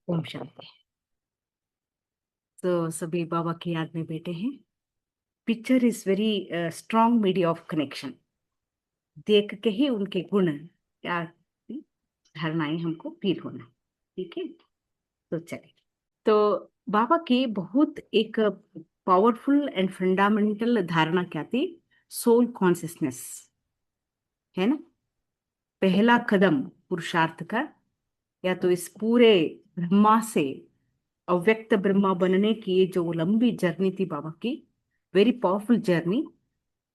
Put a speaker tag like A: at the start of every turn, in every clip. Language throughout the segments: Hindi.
A: ओम शांति। तो सभी बाबा की याद में बैठे हैं। Picture is very strong media of connection. देख के ही उनके गुण या धारणाएं हमको फील होना। ठीक है, तो चले। तो बाबा की बहुत एक पावरफुल एंड फंडामेंटल धारणा क्या थी? सोल कॉन्सियसनेस, है ना। पहला कदम पुरुषार्थ का, या तो इस पूरे ब्रह्मा से अव्यक्त ब्रह्मा बनने की ये जो लंबी जर्नी थी बाबा की, वेरी पावरफुल जर्नी।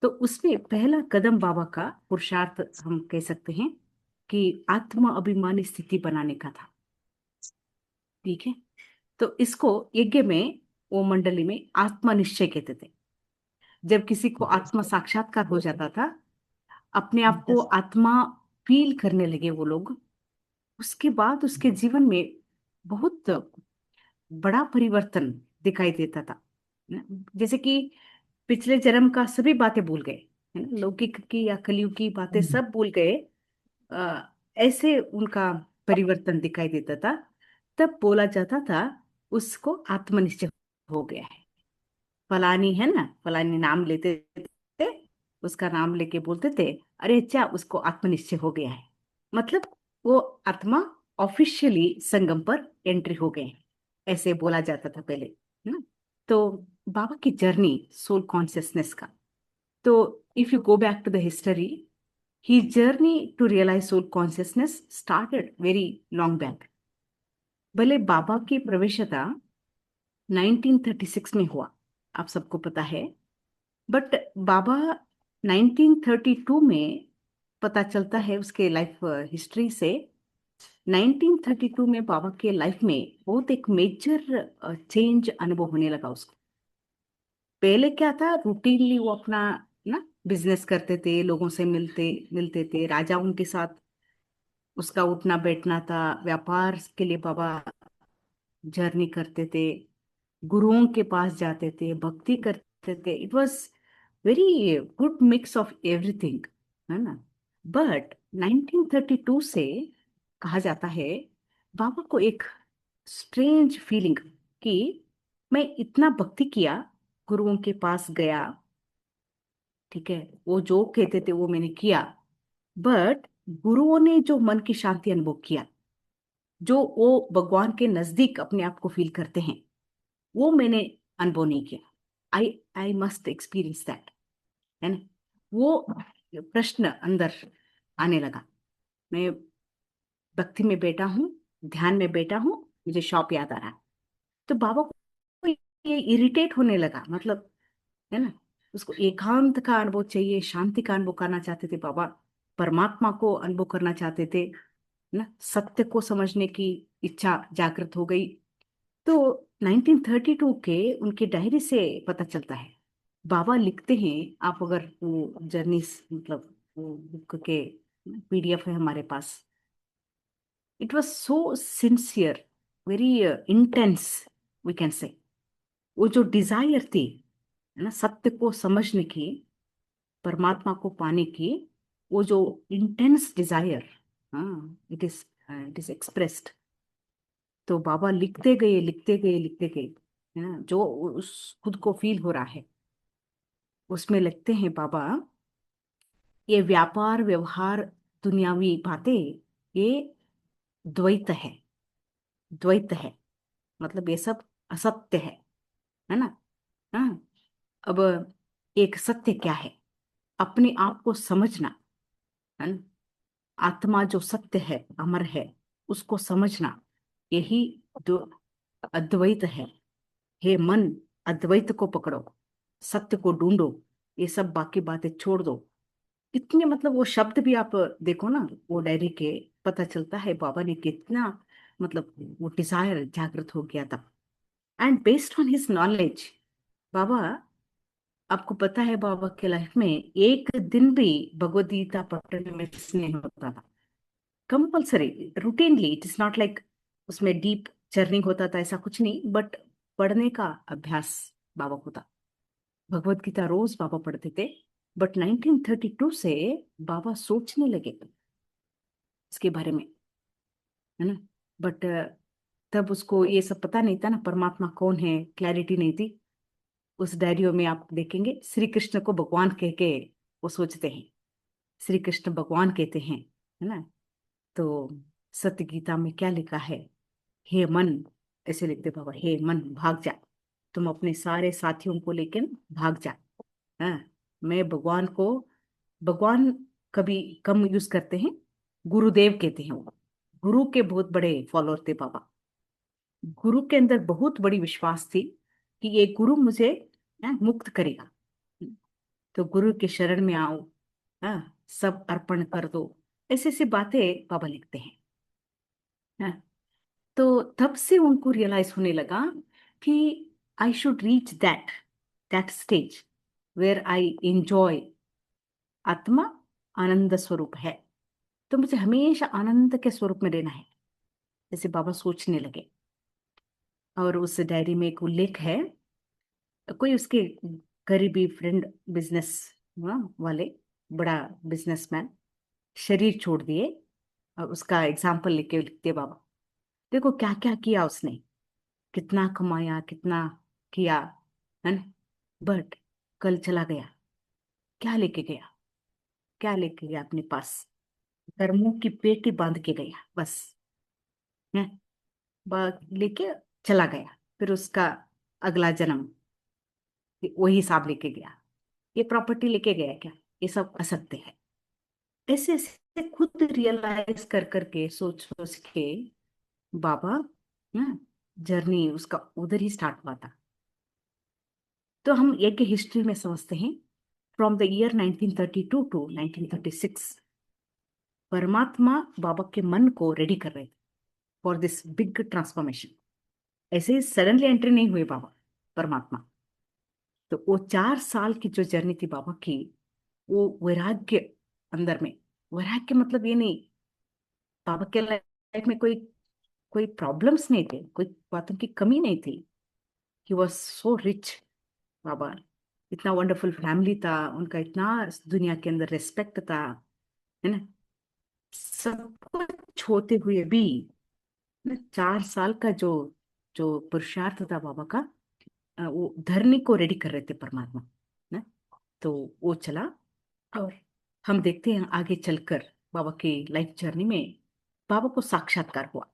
A: तो उसमें पहला कदम बाबा का पुरुषार्थ हम कह सकते हैं कि आत्मा अभिमानी स्थिति बनाने का था। ठीक है, तो इसको यज्ञ में, वो मंडली में आत्मा निश्चय कहते थे। जब किसी को आत्मा साक्षात्कार हो जाता था, अपने आप को आत्मा फील करने लगे वो लोग, उसके बाद उसके जीवन में बहुत बड़ा परिवर्तन दिखाई देता था। जैसे कि पिछले जन्म का सभी बातें भूल गए, है ना, लौकिक की या कलयुग की बातें सब भूल गए। ऐसे उनका परिवर्तन दिखाई देता था। तब बोला जाता था उसको आत्मनिश्चय हो गया है। फलानी है ना, फलानी नाम लेते थे, उसका नाम लेके बोलते थे, अरे अच्छा उसको आत्मनिश्चय हो गया है। मतलब वो आत्मा ऑफिशियली संगम पर एंट्री हो गए हैं, ऐसे बोला जाता था पहले, है ना। तो बाबा की जर्नी सोल कॉन्शियसनेस का, तो if you go back to the history, his journey to realize soul consciousness started very long back. भले बाबा की प्रवेशता 1936 में हुआ, आप सबको पता है। बट बाबा 1932 में, पता चलता है उसके लाइफ हिस्ट्री से, 1932 में बाबा के लाइफ में बहुत एक मेजर चेंज अनुभव होने लगा उसको। पहले क्या था, रूटीनली वो अपना ना बिजनेस करते थे, लोगों से मिलते मिलते थे, राजा उनके साथ उसका उठना बैठना था। व्यापार के लिए बाबा जर्नी करते थे, गुरुओं के पास जाते थे, भक्ति करते थे। It was very good mix of everything, है ना। बट 1932 से कहा जाता है बाबा को एक स्ट्रेंज फीलिंग कि मैं इतना भक्ति किया, गुरुओं के पास गया, ठीक है, वो जो कहते थे वो मैंने किया, बट गुरुओं ने जो मन की शांति अनुभव किया, जो वो भगवान के नजदीक अपने आप को फील करते हैं, वो मैंने अनुभव नहीं किया। आई आई मस्ट एक्सपीरियंस दैट, है ना। वो प्रश्न अंदर आने लगा। मैं भक्ति में बैठा हूँ, ध्यान में बैठा हूँ, मुझे शॉप याद आ रहा है। तो बाबा को ये इरिटेट होने लगा, मतलब, है ना, उसको एकांत का अनुभव चाहिए, शांति का अनुभव करना चाहते थे बाबा, परमात्मा को अनुभव करना चाहते थे, ना, सत्य को समझने की इच्छा जागृत हो गई। तो 1932 के उनके डायरी से पता चलता है, बाबा लिखते हैं, आप अगर वो जर्नी, मतलब वो बुक के पीडीएफ है हमारे पास, it was so sincere, very intense, we can say. वो जो डिजायर थी, है ना, सत्य को समझने की, परमात्मा को पाने की, वो जो इंटेंस डिजायर, हाँ, इट इज एक्सप्रेस्ड। तो बाबा लिखते गए लिखते गए लिखते गए, है ना, जो उस खुद को फील हो रहा है उसमें लिखते हैं बाबा, ये व्यापार व्यवहार दुनियावी बातें, ये द्वैत है, द्वैत है, मतलब ये सब असत्य है ना। हाँ, अब एक सत्य क्या है, अपने आप को समझना, है ना। आत्मा जो सत्य है, अमर है, उसको समझना, यही दो अद्वैत है। हे मन, अद्वैत को पकड़ो, सत्य को ढूंढो, ये सब बाकी बातें छोड़ दो। इतने, मतलब वो शब्द भी आप देखो ना, वो डायरी के, पता चलता है बाबा ने कितना, मतलब वो डिजायर जागृत हो गया था। And based on his knowledge, Baba, आपको पता है बाबा के लाइफ में एक दिन भी भगवद गीता पढ़ने में miss नहीं होता था। Compulsory, routinely, it is not like उसमें डीप जर्निंग होता था, ऐसा कुछ नहीं, बट पढ़ने का अभ्यास बाबा को था। भगवत गीता रोज बाबा पढ़ते थे। बट 1932 से बाबा सोचने लगे इसके बारे में, है ना। बट तब उसको ये सब पता नहीं था ना, परमात्मा कौन है, क्लैरिटी नहीं थी। उस डायरियो में आप देखेंगे श्री कृष्ण को भगवान कह के वो सोचते हैं, श्री कृष्ण भगवान कहते हैं, है ना। तो सत्य गीता में क्या लिखा है, हे मन, ऐसे लिखते बाबा, हे मन भाग जा, तुम अपने सारे साथियों को लेकर भाग जा। हाँ, मैं भगवान को, भगवान कभी कम यूज करते हैं, गुरुदेव कहते हैं वो। गुरु के बहुत बड़े फॉलोअर थे बाबा। गुरु के अंदर बहुत बड़ी विश्वास थी कि ये गुरु मुझे मुक्त करेगा। तो गुरु के शरण में आओ, हाँ, सब अर्पण कर दो, ऐसे ऐसी बातें बाबा लिखते हैं। हाँ, तो तब से उनको रियलाइज होने लगा कि I should reach that stage where I enjoy, आत्मा आनंद स्वरूप है, तो मुझे हमेशा आनंद के स्वरूप में रहना है, जैसे बाबा सोचने लगे। और उस डायरी में एक उल्लेख है, कोई उसके करीबी फ्रेंड, बिजनेस वाले, बड़ा बिजनेसमैन, शरीर छोड़ दिए, और उसका एग्जाम्पल लेके लिखते बाबा, देखो क्या क्या किया उसने, कितना कमाया, कितना किया, है ना, बट कल चला गया, क्या लेके गया, क्या लेके गया अपने पास, कर्मों की पेटी बांध के गया बस, है, लेके चला गया, फिर उसका अगला जन्म वही हिसाब लेके गया, ये प्रॉपर्टी लेके गया क्या, ये सब असत्य है। ऐसे ऐसे खुद रियलाइज कर करके, सोच सोच के बाबा ना, जर्नी उसका उधर ही स्टार्ट हुआ था। तो हम एक हिस्ट्री में समझते हैं, फ्रॉम द ईयर 1932 टू 1936 परमात्मा बाबा के मन को रेडी कर रहे थे फॉर दिस बिग ट्रांसफॉर्मेशन। ऐसे ही सडनली एंट्री नहीं हुए बाबा परमात्मा। तो वो 4 साल की जो जर्नी थी बाबा की, वो वैराग्य अंदर में, वैराग्य मतलब ये नहीं, बाबा के लाइफ में कोई कोई प्रॉब्लम्स नहीं थे, कोई बातों की कमी नहीं थी। ही वॉज सो रिच बाबा, इतना वंडरफुल फैमिली था उनका, इतना दुनिया के अंदर रिस्पेक्ट था, है ना, सब कुछ होते हुए भी ना, 4 साल का जो जो पुरुषार्थ था बाबा का, वो धरनी को रेडी कर रहे थे परमात्मा ना। तो वो चला, और हम देखते हैं आगे चलकर बाबा की लाइफ जर्नी में बाबा को साक्षात्कार हुआ।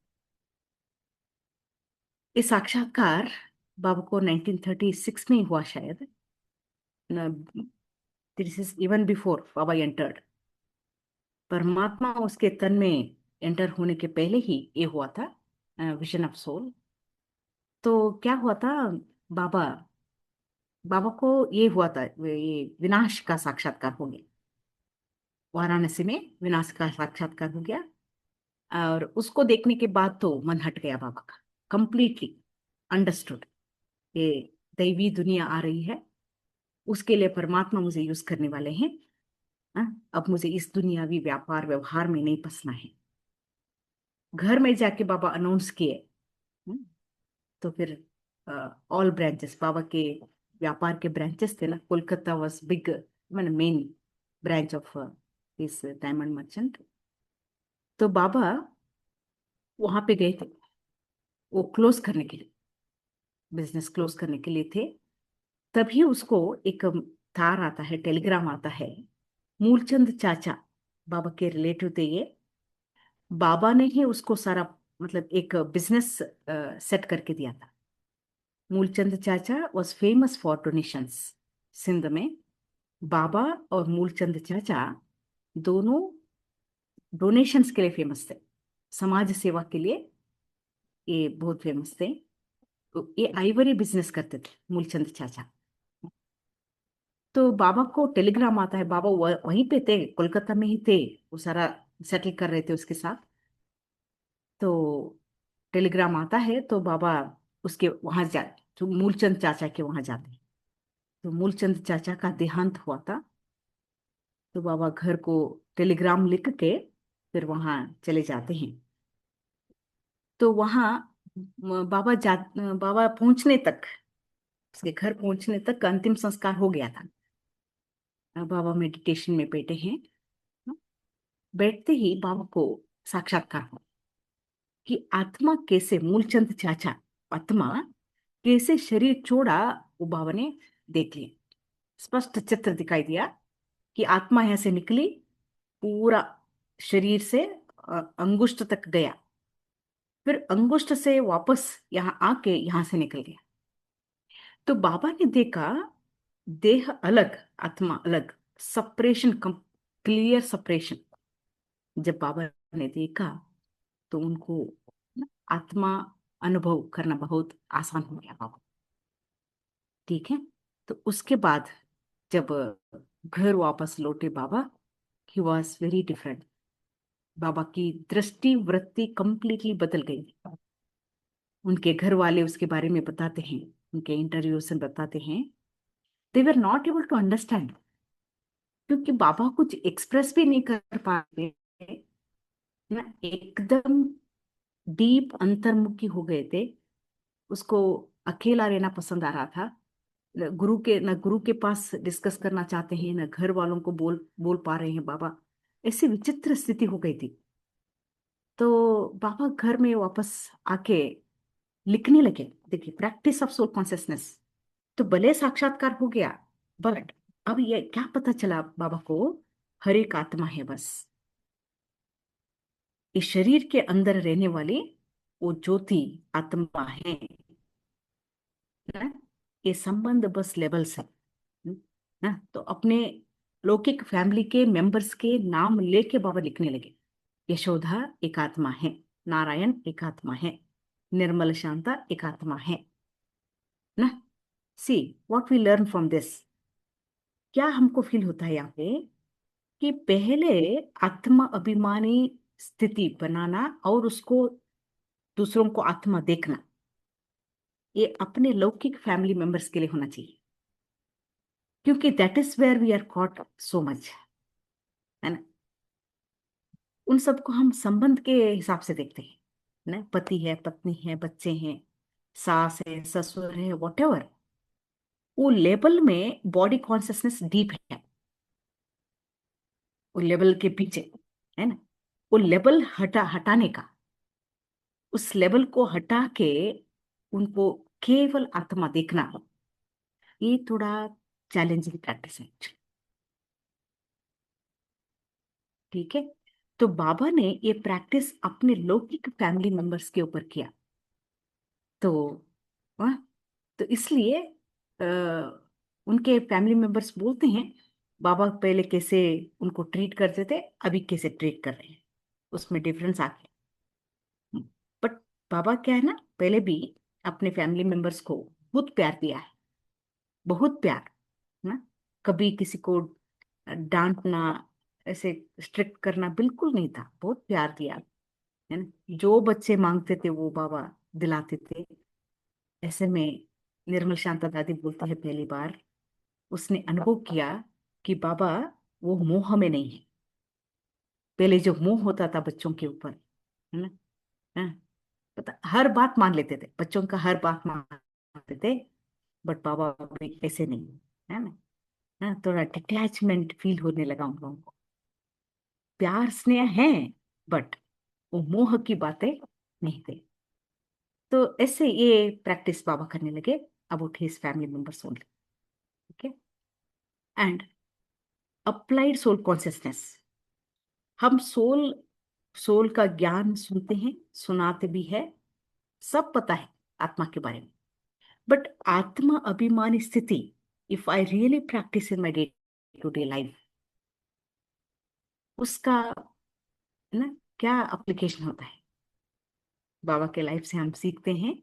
A: ये साक्षात्कार बाबा को 1936 में ही हुआ शायद, this is even before Baba entered. परमात्मा उसके तन में एंटर होने के पहले ही ये हुआ था, विजन ऑफ सोल। तो क्या हुआ था, बाबा बाबा को ये हुआ था, ये विनाश का साक्षात्कार हो गया, वाराणसी में विनाश का साक्षात्कार हो गया। और उसको देखने के बाद तो मन हट गया बाबा का, कंप्लीटली अंडरस्टूड, ये दैवी दुनिया आ रही है, उसके लिए परमात्मा मुझे यूज करने वाले हैं। अब मुझे इस दुनियावी व्यापार व्यवहार में नहीं फंसना है। घर में जाके बाबा अनाउंस किए। हम्म, तो फिर ऑल ब्रांचेस बाबा के, व्यापार के ब्रांचेस थे ना, कोलकाता वॉज बिग, मैंने main branch of this diamond merchant. तो बाबा वहां पे गए थे, वो क्लोज करने के लिए, बिजनेस क्लोज करने के लिए थे। तभी उसको एक तार आता है, टेलीग्राम आता है, मूलचंद चाचा, बाबा के रिलेटिव थे ये, बाबा ने ही उसको सारा, मतलब एक बिजनेस सेट करके दिया था। मूलचंद चाचा was famous for donations Sindh में। बाबा और मूलचंद चाचा दोनों डोनेशंस के लिए फेमस थे, समाज सेवा के लिए ये बहुत फेमस थे। तो ये आइवरी बिजनेस करते थे मूलचंद चाचा। तो बाबा को टेलीग्राम आता है, बाबा वहीं पे थे, कोलकाता में ही थे, वो सारा सेटल कर रहे थे उसके साथ। तो टेलीग्राम आता है, तो बाबा उसके वहां जा, तो मूलचंद चाचा के वहां जाते हैं। तो मूलचंद चाचा का देहांत हुआ था। तो बाबा घर को टेलीग्राम लिख के फिर वहां चले जाते हैं। तो वहां बाबा पहुंचने तक, उसके घर पहुंचने तक का अंतिम संस्कार हो गया था। अब बाबा मेडिटेशन में बैठे हैं, बैठते ही बाबा को साक्षात्कार हुआ। कि आत्मा कैसे, मूलचंद चाचा, आत्मा कैसे शरीर छोड़ा, वो बाबा ने देख लिया। स्पष्ट चित्र दिखाई दिया कि आत्मा यहां से निकली, पूरा शरीर से अंगुष्ठ तक गया, फिर अंगुष्ठ से वापस यहाँ आके यहां से निकल गया। तो बाबा ने देखा देह अलग, आत्मा अलग, सेपरेशन, क्लियर सेपरेशन। जब बाबा ने देखा तो उनको आत्मा अनुभव करना बहुत आसान हो गया बाबा। ठीक है। तो उसके बाद जब घर वापस लौटे बाबा, ही वॉज वेरी डिफरेंट। बाबा की दृष्टि वृत्ति कंप्लीटली बदल गई। उनके घर वाले उसके बारे में बताते हैं, उनके इंटरव्यू से बताते हैं, they were not able to understand, क्योंकि बाबा कुछ एक्सप्रेस भी नहीं कर पाते ना, एकदम डीप अंतर्मुखी हो गए थे। उसको अकेला रहना पसंद आ रहा था। न गुरु के पास डिस्कस करना चाहते हैं, न घर वालों को बोल बोल पा रहे हैं बाबा। ऐसी विचित्र स्थिति हो गई थी। तो बाबा घर में वापस आके लिखने लगे। देखिए, प्रैक्टिस ऑफ सोल कॉन्शियसनेस। तो भले साक्षात्कार हो गया, बट अब ये क्या पता चला बाबा को, हर एक आत्मा है बस। इस शरीर के अंदर रहने वाली वो ज्योति आत्मा है ना। ये संबंध बस लेवल्स है ना। तो अपने लौकिक फैमिली के मेंबर्स के नाम लेके बाबा लिखने लगे। यशोदा एक आत्मा है, नारायण एक आत्मा है, निर्मल शांता एक आत्मा है ना। See what we learn from this. क्या हमको फील होता है यहाँ पे कि पहले आत्मा अभिमानी स्थिति बनाना और उसको दूसरों को आत्मा देखना, ये अपने लौकिक फैमिली मेंबर्स के लिए होना चाहिए, क्योंकि that is where we are caught so much, है ना। उन सबको हम संबंध के हिसाब से देखते हैं ना, पति है, पत्नी है, बच्चे हैं, सास है, ससुर है, वॉटेवर। वो लेवल में बॉडी कॉन्शियसनेस डीप है, वो लेवल के पीछे, है ना। वो लेवल हटाने का, उस लेवल को हटा के उनको केवल आत्मा देखना, ये थोड़ा चैलेंजिंग प्रैक्टिस है। ठीक है। तो बाबा ने ये प्रैक्टिस अपने लौकिक फैमिली मेंबर्स के ऊपर किया। तो वह तो इसलिए अ, उनके फैमिली मेंबर्स बोलते हैं बाबा पहले कैसे उनको ट्रीट करते थे, अभी कैसे ट्रीट कर रहे हैं, उसमें डिफरेंस आ गया। बट बाबा क्या है ना, पहले भी अपने फैमिली मेंबर्स को बहुत प्यार दिया है, बहुत प्यार ना। कभी किसी को डांटना, ऐसे स्ट्रिक्ट करना बिल्कुल नहीं था, बहुत प्यार दिया है ना। जो बच्चे मांगते थे वो बाबा दिलाते थे। ऐसे में निर्मल शांता दादी बोलती है, पहली बार उसने अनुभव किया कि बाबा वो मोह में नहीं है। पहले जो मोह होता था बच्चों के ऊपर, है ना, हाँ, पता हर बात मान लेते थे, बच्चों का हर बात मानते थे। बट बाबा अभी ऐसे नहीं है ना। हाँ, थोड़ा डिटैचमेंट फील होने लगा उन लोगों को। प्यार स्नेह है, बट वो मोह की बातें नहीं थे। तो ऐसे ये प्रैक्टिस बाबा करने लगे about his family members only. Okay. And applied soul consciousness. हम सोल सोल का ज्ञान सुनते हैं, सुनाते भी है, सब पता है आत्मा के बारे में। बट आत्मा अभिमानी स्थिति, if I really practice in my day to day life, उसका ना क्या एप्लीकेशन होता है, बाबा के लाइफ से हम सीखते हैं।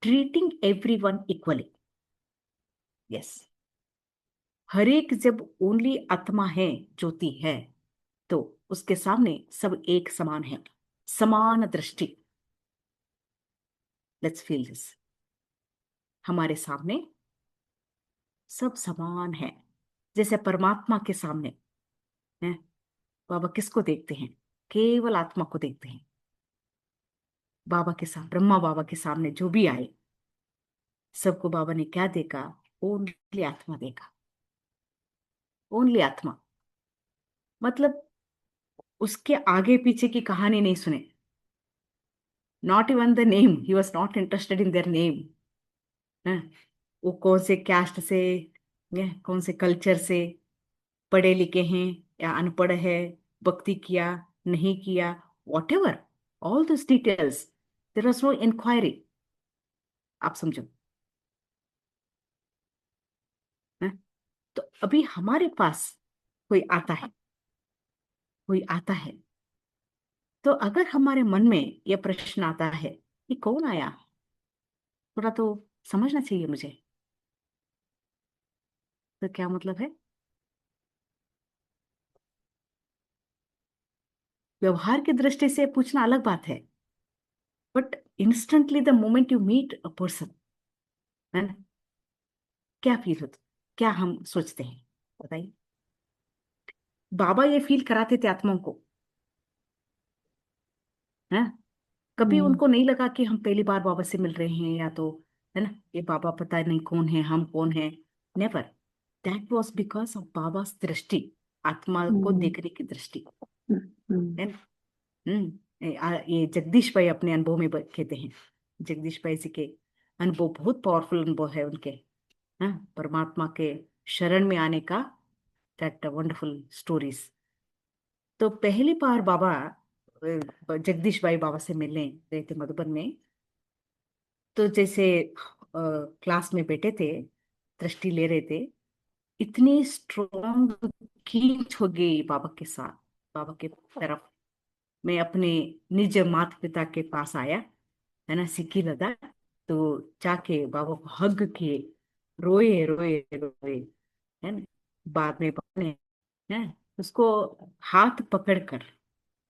A: Treating every one equally. Yes. हर एक जब ओनली आत्मा है, ज्योति है, तो उसके सामने सब एक समान है, समान दृष्टि। Let's feel this. हमारे सामने सब समान है, जैसे परमात्मा के सामने है। बाबा किसको देखते हैं? केवल आत्मा को देखते हैं। बाबा के साथ ब्रह्मा बाबा के सामने जो भी आए, सबको बाबा ने क्या देखा? ओनली आत्मा देखा, ओनली आत्मा। मतलब उसके आगे पीछे की कहानी नहीं सुने। Not even the name, he was not interested in their name. वो कौन से कैस्ट से, कौन से कल्चर से, पढ़े लिखे हैं या अनपढ़ है, भक्ति किया नहीं किया, whatever, all this details, there was no inquiry. आप समझो। हैं? तो अभी हमारे पास कोई आता है, कोई आता है, तो अगर हमारे मन में यह प्रश्न आता है कि कौन आया, थोड़ा तो समझना चाहिए मुझे। तो क्या मतलब है? व्यवहार की दृष्टि से पूछना अलग बात है, but instantly the moment you meet a person, है ना, क्या फील होता, क्या हम सोचते हैं, बताइए। बाबा ये फील कराते थे आत्माओं को, है, कभी
B: हम्म
A: उनको नहीं लगा कि हम पहली बार बाबा से मिल रहे हैं, या तो, है ना, ये बाबा पता नहीं कौन है, हम कौन है। Never. That was because of Baba दृष्टि, आत्मा को
B: हम्म
A: देखने की दृष्टि,
B: हम्म
A: है ना। ये जगदीश भाई अपने अनुभव में कहते हैं, जगदीश भाई जी के अनुभव बहुत पावरफुल अनुभव है उनके, हाँ, परमात्मा के शरण में आने का, दैट वंडरफुल स्टोरीज। तो पहली बार बाबा जगदीश भाई बाबा से मिलने गए थे मधुबन में। तो जैसे क्लास में बैठे थे, दृष्टि ले रहे थे, इतनी स्ट्रॉन्ग खींच हो गई बाबा के साथ, बाबा के तरफ। मैं अपने निज माता पिता के पास आया, है ना, सिक्की लगा, तो जाके बाबा को हग किए, रोए रोए रोए, है ना। बाद में बाबा ने, है, उसको हाथ पकड़कर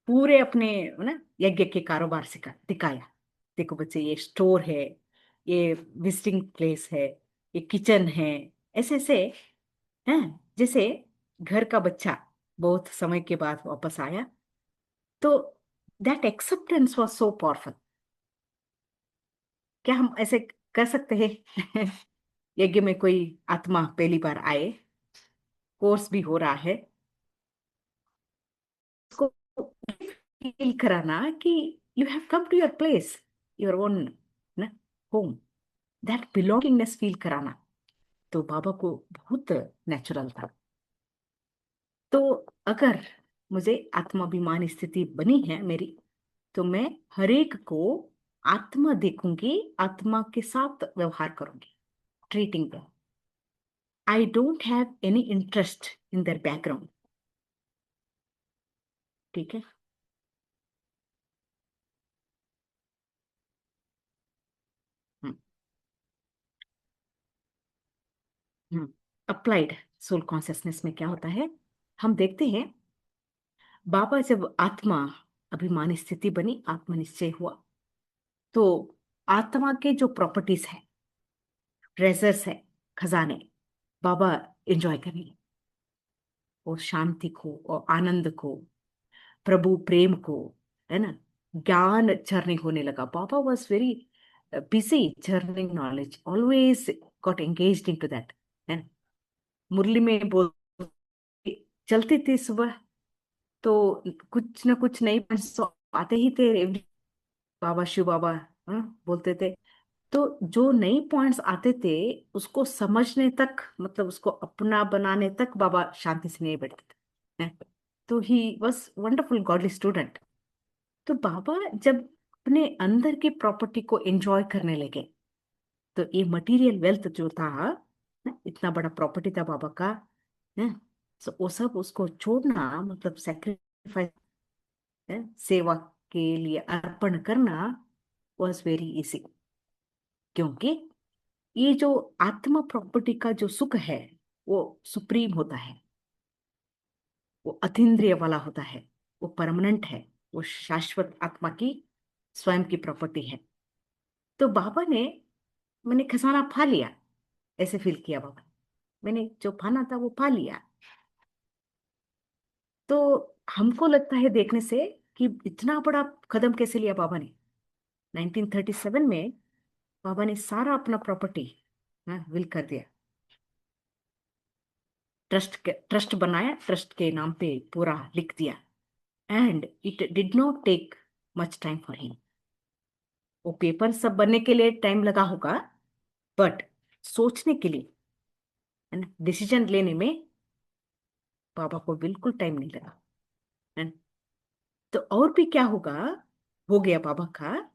A: पूरे अपने, है ना, यज्ञ के कारोबार से दिखाया। देखो बच्चे, ये स्टोर है, ये विजिटिंग प्लेस है, ये किचन है, ऐसे ऐसे, है, जैसे घर का बच्चा बहुत समय के बाद वापस आया। तो that acceptance was so powerful. क्या हम ऐसे कर सकते हैं? यज्ञ में कोई आत्मा पहली बार आए, कोर्स भी हो रहा है, उसको फील कराना कि you have come to your place, your own ना, होम, दैट बिलोंगिंगनेस फील कराना, तो बाबा को बहुत नेचुरल था। तो अगर मुझे आत्माभिमान स्थिति बनी है मेरी, तो मैं हरेक को आत्मा देखूंगी, आत्मा के साथ व्यवहार करूंगी, treating them. I don't have any interest in their background. ठीक है। अप्लाइड सोल कॉन्शियसनेस में क्या होता है, हम देखते हैं, बाबा जब आत्मा अभिमान स्थिति बनी, आत्मनिश्चय हुआ, तो आत्मा के जो प्रॉपर्टीज है, ट्रेजर्स है, खजाने, बाबा एंजॉय करेंगे, और शांति को और आनंद को, प्रभु प्रेम को, है ना, ज्ञान चरनी होने लगा। Baba was very busy churning knowledge, always got engaged in to that, है ना। मुरली में बोल चलती थी सुबह, तो कुछ ना कुछ नई पॉइंट्स तो आते ही थे every- बाबा शिव बाबा, हाँ, बोलते थे। तो जो नई पॉइंट्स आते थे, उसको समझने तक, मतलब उसको अपना बनाने तक बाबा शांति से नहीं बैठते थे, हैं? तो he was wonderful godly student. तो बाबा जब अपने अंदर की प्रॉपर्टी को एंजॉय करने लगे, तो ये मटेरियल वेल्थ जो था, इतना बड़ा प्रॉपर्टी था बाबा का, है, तो वो सब उसको छोड़ना, मतलब सेक्रीफाइस, सेवा के लिए अर्पण करना, वॉज वेरी इजी। क्योंकि ये जो आत्मा प्रॉपर्टी का जो सुख है, वो सुप्रीम होता है, वो अतीन्द्रिय वाला होता है, वो परमानेंट है, वो शाश्वत आत्मा की स्वयं की प्रॉपर्टी है। तो बाबा ने, मैंने खजाना पा लिया, ऐसे फील किया बाबा, मैंने जो पाना था वो पा लिया। तो हमको लगता है देखने से कि इतना बड़ा कदम कैसे लिया बाबा ने। 1937 में बाबा ने सारा अपना प्रॉपर्टी विल कर दिया, ट्रस्ट बनाया, ट्रस्ट के नाम पे पूरा लिख दिया, and it did not take much time for him. वो पेपर सब बनने के लिए टाइम लगा होगा, बट सोचने के लिए, है ना, डिसीजन लेने में पापा को बिल्कुल टाइम नहीं लगा, है ना। तो और भी क्या होगा, हो गया पापा का,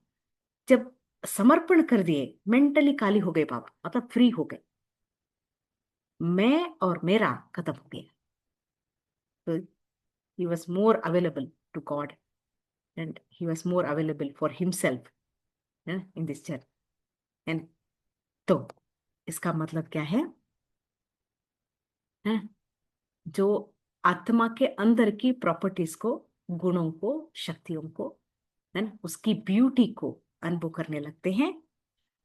A: जब समर्पण कर दिए, मेंटली खाली हो गए पापा, मतलब फ्री हो गए, मैं और मेरा खत्म हो गया। तो he was more available to God, and he was more available for himself in this journey. And तो इसका मतलब क्या है? जो आत्मा के अंदर की प्रॉपर्टीज को, गुणों को, शक्तियों को, है ना, उसकी ब्यूटी को अनुभव करने लगते हैं,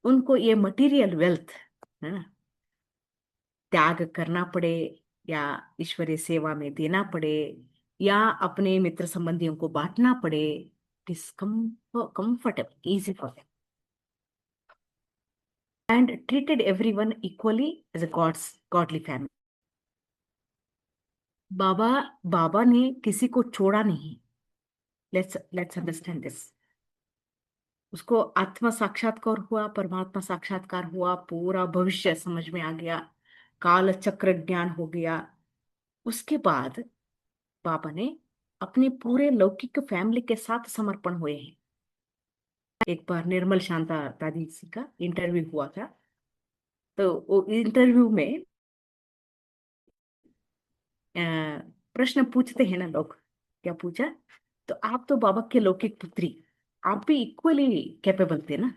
A: उनको ये मटेरियल वेल्थ, है ना, त्याग करना पड़े या ईश्वरीय सेवा में देना पड़े या अपने मित्र संबंधियों को बांटना पड़े, it is comfortable, easy for them, and treated everyone equally as a godly family. Baba Baba ने किसी को छोड़ा नहीं। Let's understand this. उसको आत्मा साक्षात्कार हुआ, परमात्मा साक्षात्कार हुआ, पूरा भविष्य समझ में आ गया, काल चक्र ज्ञान हो गया। उसके बाद बाबा ने अपने पूरे लौकिक फैमिली के साथ समर्पण हुए हैं। एक बार निर्मल शांता दादी जी का इंटरव्यू हुआ था, तो वो इंटरव्यू में अ, प्रश्न पूछते हैं ना लोग, क्या पूछा, तो आप तो बाबा के लौकिक पुत्री, आप भी इक्वली कैपेबल थे ना।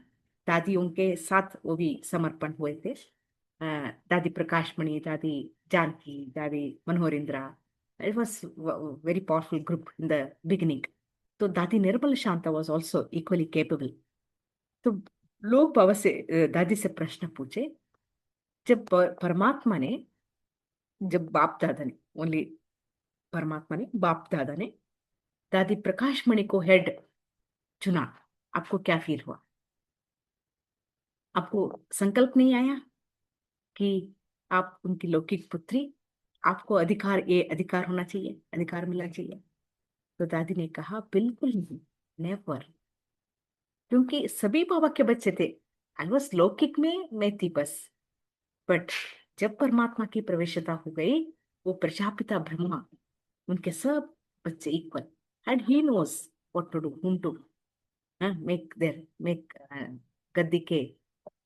A: दादी उनके साथ वो भी समर्पण हुए थे, दादी Prakashmani, Dadi Janki, Dadi Manohrendra. It was very powerful group in the beginning. तो Dadi Nirmal Shanta was also equally capable. तो लोग बाबा से, दादी से प्रश्न पूछे, जब परमात्मा ने, जब बाप दादा ने, ओनली परमात्मा ने, बाप दादा ने दादी प्रकाशमणि को हेड चुना, आपको क्या फील हुआ? आपको संकल्प नहीं आया कि आप उनकी लौकिक पुत्री, आपको अधिकार, ये अधिकार होना चाहिए, अधिकार मिलना चाहिए? तो दादी ने कहा, बिल्कुल नहीं, नेवर। क्योंकि सभी बाबा के बच्चे थे, आई वॉज लौकिक में मैं थी बस। बट जब परमात्मा की प्रवेशता हो गई, वो प्रजापिता ब्रह्मा, उनके सब बच्चे equal, and he knows what to do, whom to make गद्दी के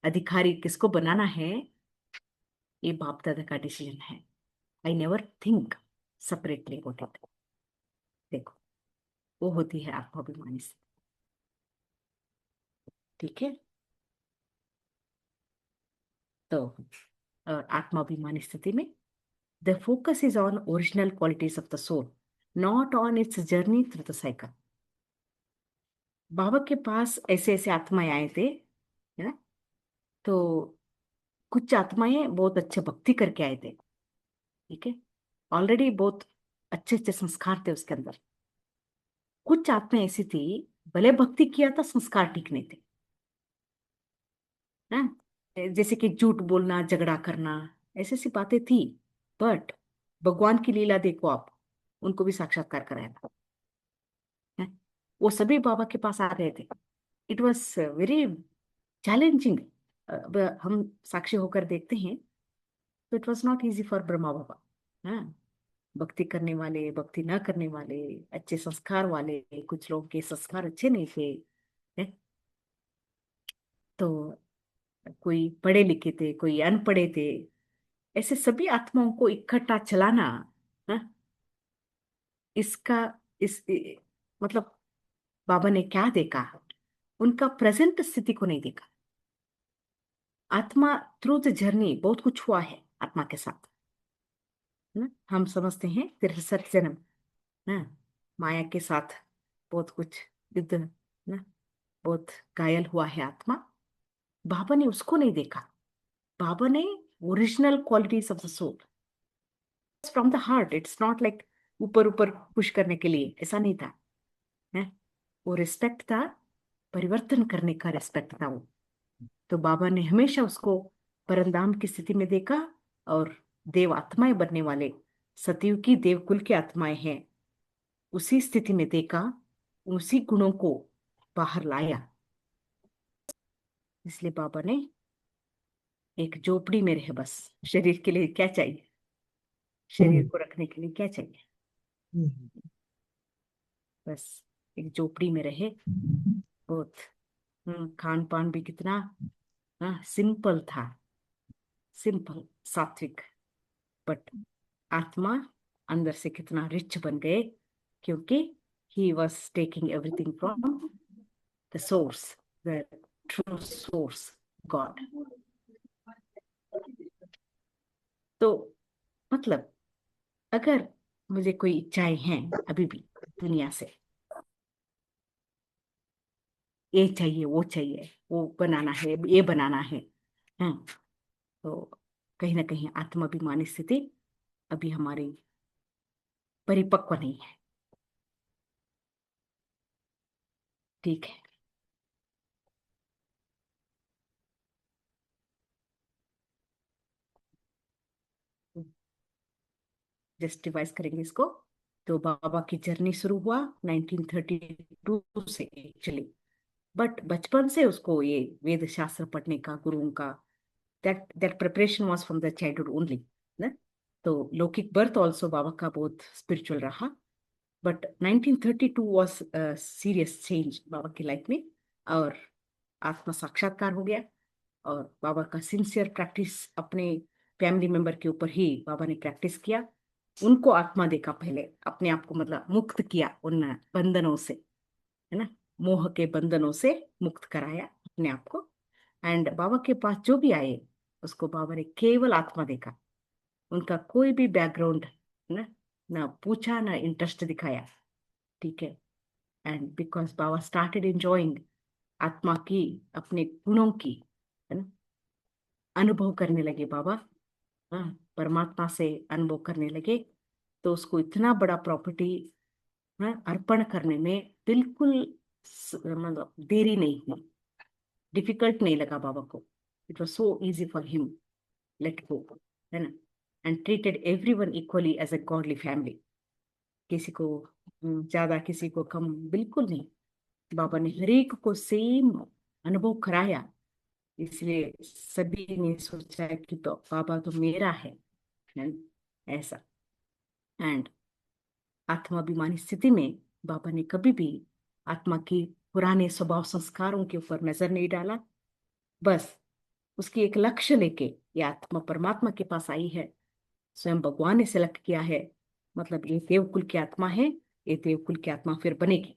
A: अधिकारी किसको बनाना है, ये बाप दादा का डिसीजन है। I never think separately about it. देखो, वो होती है आत्माभिमानी से, ठीक है। तो आत्माभिमानी स्थिति में the focus is on original qualities of the soul, not on its journey through the cycle. Baba के पास ऐसे ऐसे आत्माएं आए थे, है ना। तो कुछ आत्माएं बहुत अच्छे भक्ति करके आए थे, ठीक है, ऑलरेडी बहुत अच्छे अच्छे संस्कार थे उसके अंदर। कुछ आत्माएं ऐसी थी, भले भक्ति किया था, संस्कार ठीक नहीं थे, ना, जैसे कि झूठ बोलना, झगड़ा करना, ऐसी ऐसी बातें थी। बट भगवान की लीला देखो आप, उनको भी साक्षात्कार कराया था, है? वो सभी बाबा के पास आ रहे थे। It was very challenging. अब हम साक्षी होकर देखते हैं, तो it was not easy for Brahma Baba. हाँ, भक्ति करने वाले, भक्ति न करने वाले, अच्छे संस्कार वाले, कुछ लोगों के संस्कार अच्छे नहीं थे, है? तो कोई पढ़े लिखे थे, कोई अनपढ़े थे, ऐसे सभी आत्माओं को इकट्ठा चलाना, हाँ, इसका मतलब बाबा ने क्या देखा, उनका प्रेजेंट स्थिति को नहीं देखा। आत्मा थ्रू द जर्नी बहुत कुछ हुआ है आत्मा के साथ, है ना। हम समझते हैं 63 जन्म, हाँ, माया के साथ बहुत कुछ युद्ध, ना, बहुत घायल हुआ है आत्मा। बाबा ने उसको नहीं देखा। बाबा ने original qualities of the soul from the heart, it's not like ऊपर ऊपर पुश करने के लिए, ऐसा नहीं था, है। वो रिस्पेक्ट था, परिवर्तन करने का रिस्पेक्ट था वो। तो बाबा ने हमेशा उसको परंधाम की स्थिति में देखा, और देव आत्माएं बनने वाले सतयुग की देवकुल की आत्माएं हैं, उसी स्थिति में देखा, उसी गुणों को बाहर लाया, इसलिए बाबा ने एक झोपड़ी में रहे बस। शरीर के लिए क्या चाहिए, शरीर को रखने के लिए क्या चाहिए, बस एक झोपड़ी में रहे। बहुत खान पान भी कितना सिंपल था, सिंपल सात्विक। बट आत्मा अंदर से कितना रिच बन गए, क्योंकि he was taking everything from the source, the true source, God. तो मतलब अगर मुझे कोई इच्छाएं हैं अभी भी दुनिया से, ये चाहिए वो चाहिए, वो बनाना है ये बनाना है, हाँ, तो कहीं ना कहीं आत्माभिमानी स्थिति अभी हमारी परिपक्व नहीं है। ठीक है, जस्टिफाइज करेंगे इसको। तो बाबा की जर्नी शुरू हुआ 1932 से एक्चुअली। बट बचपन से उसको ये वेद शास्त्र पढ़ने का, गुरुओं का, that preparation was from the childhood only ना। तो लौकिक बर्थ ऑल्सो बाबा का बहुत स्पिरिचुअल रहा। बट 1932 वाज सीरियस चेंज बाबा की लाइफ में, और आत्मा साक्षात्कार हो गया। और बाबा का सिंसियर प्रैक्टिस अपने फैमिली मेंबर के ऊपर ही बाबा ने प्रैक्टिस किया। उनको आत्मा देखा पहले, अपने आप को मतलब मुक्त किया उन बंधनों से, है ना, मोह के बंधनों से मुक्त कराया अपने आप को। एंड बाबा के पास जो भी आए उसको बाबा ने केवल आत्मा देखा, उनका कोई भी बैकग्राउंड ना ना पूछा, ना इंटरेस्ट दिखाया। ठीक है। And because Baba started enjoying आत्मा की, अपने गुणों की, है ना, अनुभव करने लगे बाबा। हाँ, परमात्मा से अनुभव करने लगे। तो उसको इतना बड़ा प्रॉपर्टी अर्पण करने में बिल्कुल मतलब देरी नहीं हुई, डिफिकल्ट नहीं लगा बाबा को। It was so easy for him, let go, है ना। And treated every one equally as a godly family. किसी को ज्यादा किसी को कम, बिल्कुल नहीं। बाबा ने हर एक को सेम अनुभव कराया। इसलिए सभी ने सोचा कि तो बाबा तो मेरा है, ऐसा। एंड आत्माभिमानी स्थिति में बाबा ने कभी भी आत्मा की पुराने स्वभाव संस्कारों के ऊपर नजर नहीं डाला। बस उसकी एक लक्ष्य लेके ये आत्मा परमात्मा के पास आई है, स्वयं भगवान ने सेलेक्ट किया है। मतलब ये देवकुल की आत्मा है, ये देवकुल की आत्मा फिर बनेगी।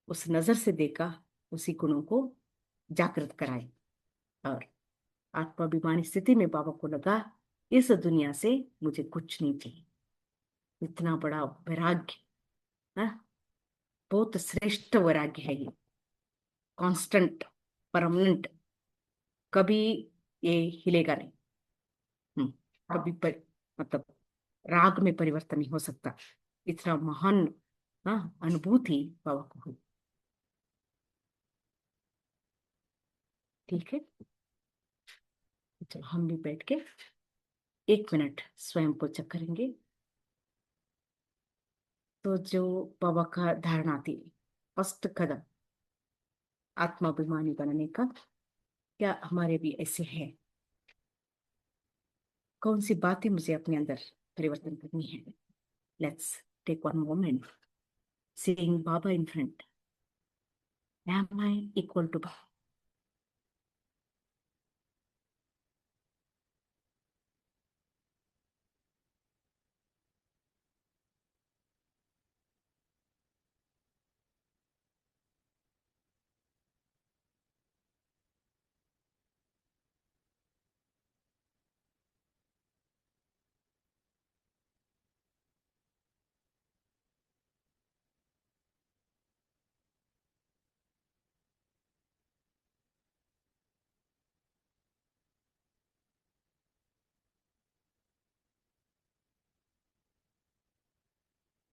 A: उस नजर से देखा, उसी गुणों को जागृत कराए। और आत्माभिमानी स्थिति में बाबा को लगा इस दुनिया से मुझे कुछ नहीं चाहिए। इतना बड़ा वैराग्य, हाँ, बहुत श्रेष्ठ वैराग्य है ये, कांस्टेंट, परमानेंट, कभी ये हिलेगा नहीं। हम्म, कभी मतलब राग में परिवर्तन नहीं हो सकता। इतना महान अनुभूति बाबा को हुई। ठीक है, चलो हम भी बैठ के 1 मिनट स्वयं को चेक करेंगे। तो जो बाबा का धारणा थी, फर्स्ट कदम आत्माभिमानी बनने का, क्या हमारे भी ऐसे है? कौन सी बातें मुझे अपने अंदर परिवर्तन करनी है? Let's take one moment, seeing Baba in front. Am I equal to Baba?